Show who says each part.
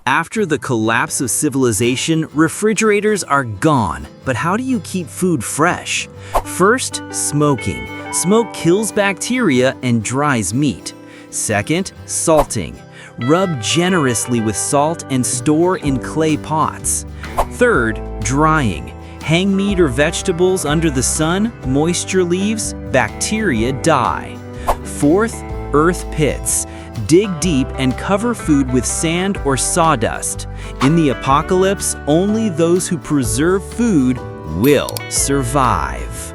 Speaker 1: After the collapse of civilization, refrigerators are gone. But how do you keep food fresh? First, smoking. Smoke kills bacteria and dries meat. Second, salting. Rub generously with salt and store in clay pots. Third, drying. Hang meat or vegetables under the sun, moisture leaves, bacteria die. Fourth, earth pits. Dig deep and cover food with sand or sawdust. In the apocalypse, only those who preserve food will survive.